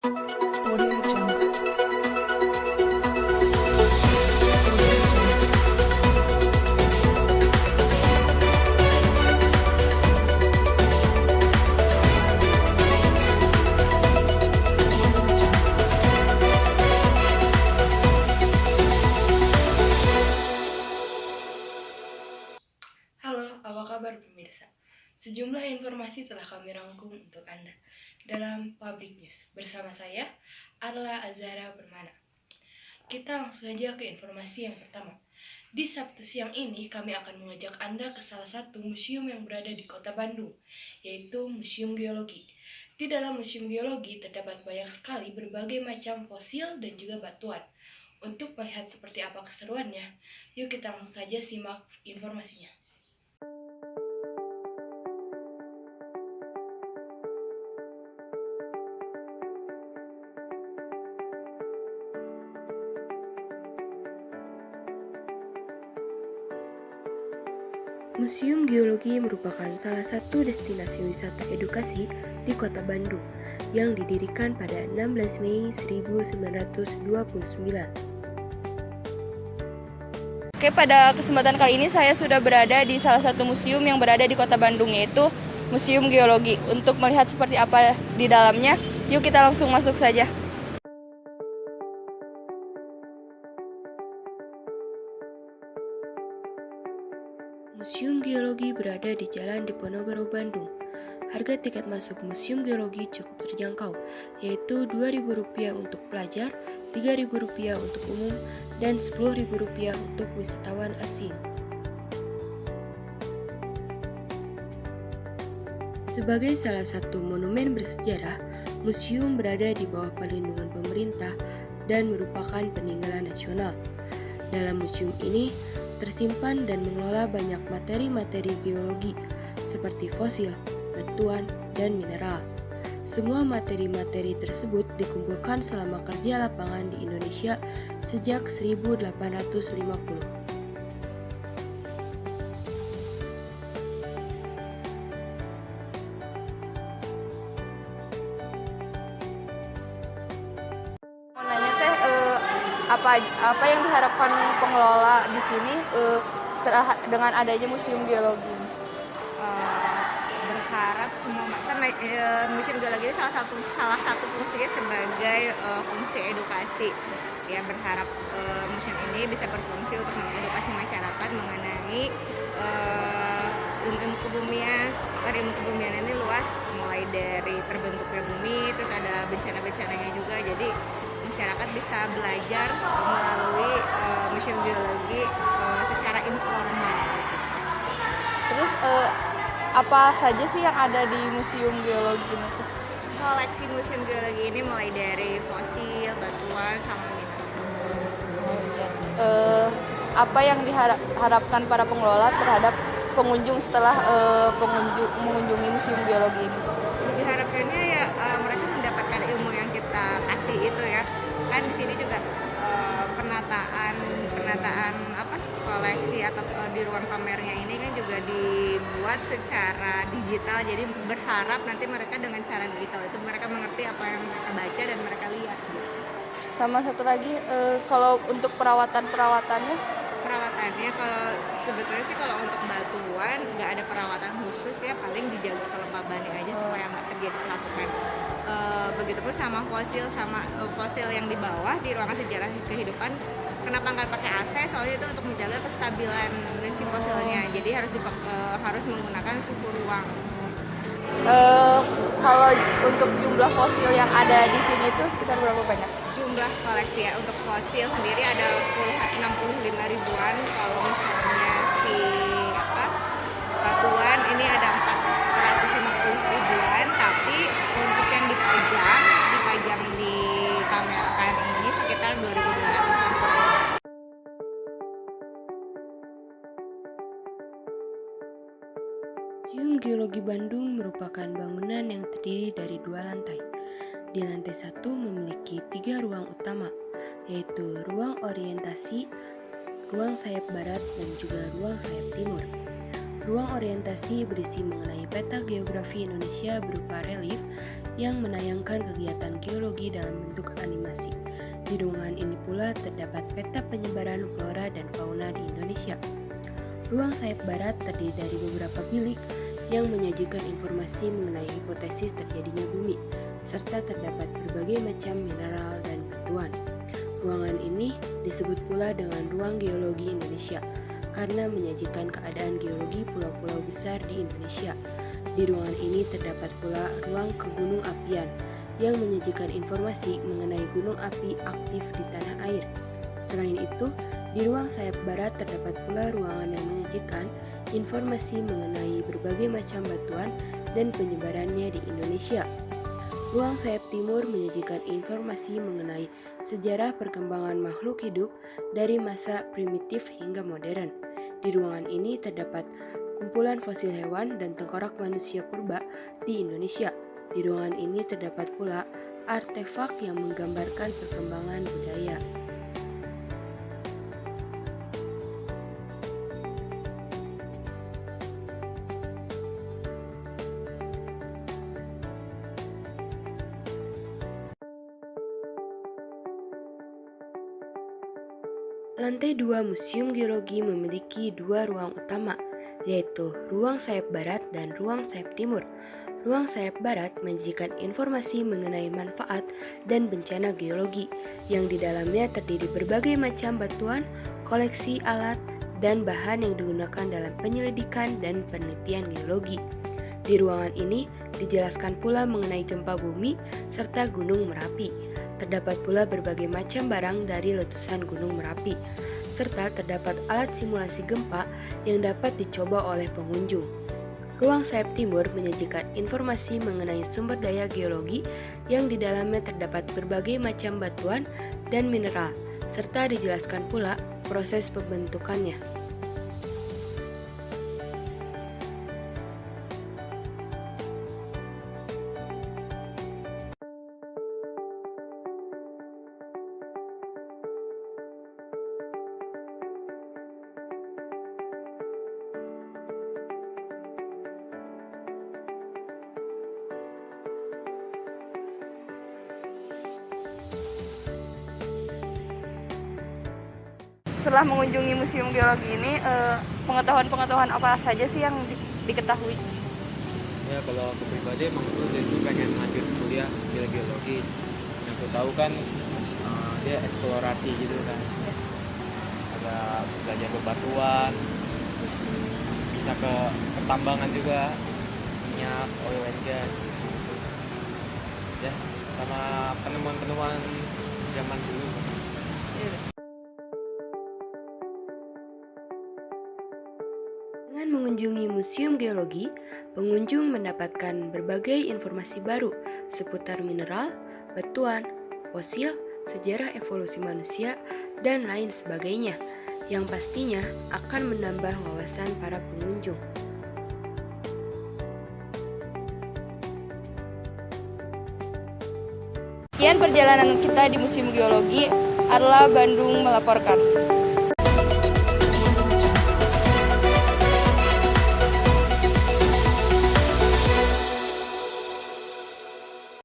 Audio Jungle. Halo, apa kabar pemirsa? Sejumlah informasi telah kami rangkum untuk Anda dalam Public News. Bersama saya, Arla Azhara Permana. Kita langsung saja ke informasi yang pertama. Di Sabtu siang ini, kami akan mengajak Anda ke salah satu museum yang berada di kota Bandung, yaitu Museum Geologi. Di dalam Museum Geologi terdapat banyak sekali berbagai macam fosil dan juga batuan. Untuk melihat seperti apa keseruannya, yuk kita langsung saja simak informasinya. Museum Geologi merupakan salah satu destinasi wisata edukasi di kota Bandung yang didirikan pada 16 Mei 1929. Oke, pada kesempatan kali ini saya sudah berada di salah satu museum yang berada di kota Bandung, yaitu Museum Geologi. Untuk melihat seperti apa di dalamnya, yuk kita langsung masuk saja. Museum Geologi berada di Jalan Diponegoro, Bandung. Harga tiket masuk Museum Geologi cukup terjangkau, yaitu Rp2.000 untuk pelajar, Rp3.000 untuk umum, dan Rp10.000 untuk wisatawan asing. Sebagai salah satu monumen bersejarah, museum berada di bawah perlindungan pemerintah dan merupakan peninggalan nasional. Dalam museum ini, tersimpan dan mengelola banyak materi-materi geologi seperti fosil, batuan, dan mineral. Semua materi-materi tersebut dikumpulkan selama kerja lapangan di Indonesia sejak 1850. Mau nanya teh, apa yang diharapkan pengelola di sini dengan adanya Museum Geologi? Berharap semua kan Museum Geologi ini salah satu fungsinya sebagai fungsi edukasi. Ya, berharap museum ini bisa berfungsi untuk mengedukasi masyarakat mengenai ilmu kebumian. Ilmu kebumian ini luas, mulai dari terbentuknya bumi, terus ada bencana-bencananya juga. Jadi masyarakat bisa belajar melalui Museum Geologi secara informal. Terus apa saja sih yang ada di Museum Geologi ini? Koleksi Museum Geologi ini mulai dari fosil, batuan, sama mineral. Apa yang diharapkan para pengelola terhadap pengunjung setelah mengunjungi Museum Geologi ini? Diharapkannya ya mereka mendapatkan ilmu yang kita kasih itu ya. Kan di sini juga penataan koleksi atau di ruang pamernya ini kan juga dibuat secara digital. Jadi berharap nanti mereka dengan cara digital itu mereka mengerti apa yang mereka baca dan mereka lihat. Sama satu lagi, kalau untuk perawatannya? Perawatannya kalau sebetulnya sih kalau untuk batuan nggak ada perawatan khusus ya, paling dijaga kelembabannya aja supaya nggak terjadi pelapukan. Begitupun sama fosil yang di bawah di ruangan sejarah kehidupan, kenapa nggak pakai AC? Soalnya itu untuk menjaga kestabilan si fosilnya, jadi harus menggunakan suhu ruang. Kalau untuk jumlah fosil yang ada di sini itu sekitar berapa banyak? Jumlah koleksi ya untuk fosil sendiri ada 65 ribuan. Kalau misalnya batuan ini ada 450 ribuan, tapi untuk yang dipajang dipamerkan ini sekitar 2.200-an. Museum Geologi Bandung merupakan bangunan yang terdiri dari 2 lantai. Di lantai 1 memiliki 3 ruang utama, yaitu ruang orientasi, ruang sayap barat, dan juga ruang sayap timur. Ruang orientasi berisi mengenai peta geografi Indonesia berupa relief yang menayangkan kegiatan geologi dalam bentuk animasi. Di ruangan ini pula terdapat peta penyebaran flora dan fauna di Indonesia. Ruang sayap barat terdiri dari beberapa bilik yang menyajikan informasi mengenai hipotesis terjadinya bumi, serta terdapat berbagai macam mineral dan batuan. Ruangan ini disebut pula dengan Ruang Geologi Indonesia karena menyajikan keadaan geologi pulau-pulau besar di Indonesia. Di ruangan ini terdapat pula Ruang Kegunung Apian yang menyajikan informasi mengenai gunung api aktif di tanah air. Selain itu, di ruang sayap barat terdapat pula ruangan yang menyajikan informasi mengenai berbagai macam batuan dan penyebarannya di Indonesia. Ruang sayap timur menyajikan informasi mengenai sejarah perkembangan makhluk hidup dari masa primitif hingga modern. Di ruangan ini terdapat kumpulan fosil hewan dan tengkorak manusia purba di Indonesia. Di ruangan ini terdapat pula artefak yang menggambarkan perkembangan budaya. Lantai 2 Museum Geologi memiliki dua ruang utama, yaitu ruang sayap barat dan ruang sayap timur. Ruang sayap barat menyajikan informasi mengenai manfaat dan bencana geologi, yang di dalamnya terdiri berbagai macam batuan, koleksi alat, dan bahan yang digunakan dalam penyelidikan dan penelitian geologi. Di ruangan ini dijelaskan pula mengenai gempa bumi serta Gunung Merapi. Terdapat pula berbagai macam barang dari letusan Gunung Merapi, serta terdapat alat simulasi gempa yang dapat dicoba oleh pengunjung. Ruang sayap timur menyajikan informasi mengenai sumber daya geologi yang di dalamnya terdapat berbagai macam batuan dan mineral, serta dijelaskan pula proses pembentukannya. Setelah mengunjungi Museum Geologi ini, pengetahuan-pengetahuan apa saja sih yang diketahui? Ya kalau aku pribadi emang terus itu pengen lanjut kuliah geologi. Yang aku tahu kan dia eksplorasi gitu kan. Ada belajar bebatuan, terus bisa ke pertambangan juga, minyak, oil and gas gitu. Ya, sama penemuan-penemuan zaman dulu. Dengan mengunjungi Museum Geologi, pengunjung mendapatkan berbagai informasi baru seputar mineral, batuan, fosil, sejarah evolusi manusia, dan lain sebagainya, yang pastinya akan menambah wawasan para pengunjung. Sekian perjalanan kita di Museum Geologi. Arla Bandung melaporkan.